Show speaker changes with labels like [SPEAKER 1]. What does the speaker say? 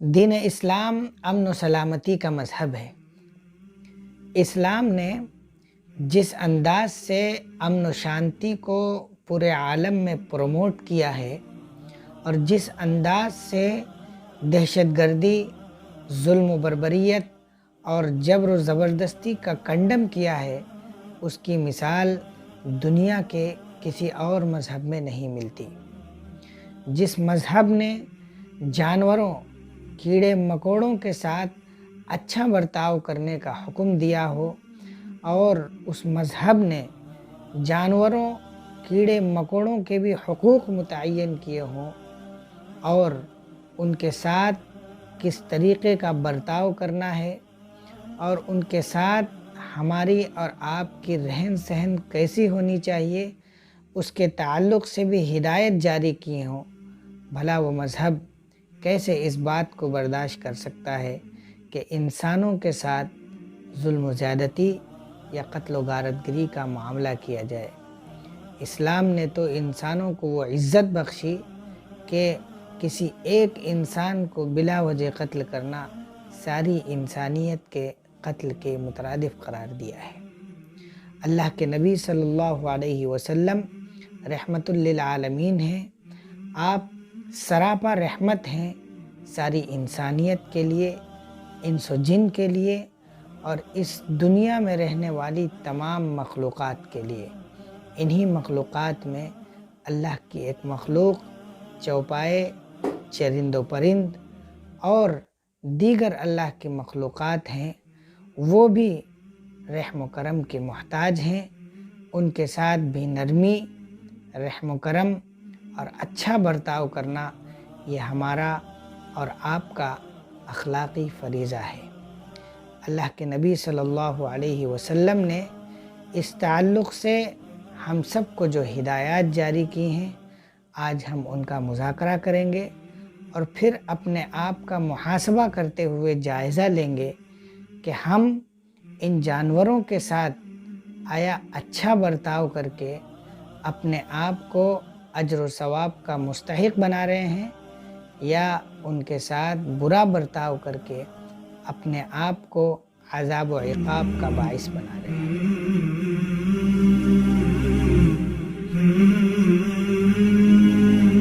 [SPEAKER 1] دین اسلام امن و سلامتی کا مذہب ہے۔ اسلام نے جس انداز سے امن و شانتی کو پورے عالم میں پروموٹ کیا ہے اور جس انداز سے دہشت گردی، ظلم و بربریت اور جبر و زبردستی کا کنڈم کیا ہے، اس کی مثال دنیا کے کسی اور مذہب میں نہیں ملتی۔ جس مذہب نے جانوروں، کیڑے مکوڑوں کے ساتھ اچھا برتاؤ کرنے کا حکم دیا ہو، اور اس مذہب نے جانوروں، کیڑے مکوڑوں کے بھی حقوق متعین کیے ہوں اور ان کے ساتھ کس طریقے کا برتاؤ کرنا ہے اور ان کے ساتھ ہماری اور آپ کی رہن سہن کیسی ہونی چاہیے، اس کے تعلق سے بھی ہدایت جاری کیے ہوں، بھلا وہ مذہب کیسے اس بات کو برداشت کر سکتا ہے کہ انسانوں کے ساتھ ظلم و زیادتی یا قتل و غارت گری کا معاملہ کیا جائے۔ اسلام نے تو انسانوں کو وہ عزت بخشی کہ کسی ایک انسان کو بلا وجہ قتل کرنا ساری انسانیت کے قتل کے مترادف قرار دیا ہے۔ اللہ کے نبی صلی اللہ علیہ وسلم رحمت للعالمین ہیں۔ آپ سراپا رحمت ہیں ساری انسانیت کے لیے، انس و جن کے لیے اور اس دنیا میں رہنے والی تمام مخلوقات کے لیے۔ انہی مخلوقات میں اللہ کی ایک مخلوق چوپائے، چرند و پرند اور دیگر اللہ کی مخلوقات ہیں، وہ بھی رحم و کرم کے محتاج ہیں۔ ان کے ساتھ بھی نرمی، رحم و کرم اور اچھا برتاؤ کرنا یہ ہمارا اور آپ کا اخلاقی فریضہ ہے۔ اللہ کے نبی صلی اللہ علیہ وسلم نے اس تعلق سے ہم سب کو جو ہدایات جاری کی ہیں، آج ہم ان کا مذاکرہ کریں گے اور پھر اپنے آپ کا محاسبہ کرتے ہوئے جائزہ لیں گے کہ ہم ان جانوروں کے ساتھ آیا اچھا برتاؤ کر کے اپنے آپ کو اجر و ثواب کا مستحق بنا رہے ہیں، یا ان کے ساتھ برا برتاؤ کر کے اپنے آپ کو عذاب و عقاب کا باعث بنا رہے ہیں۔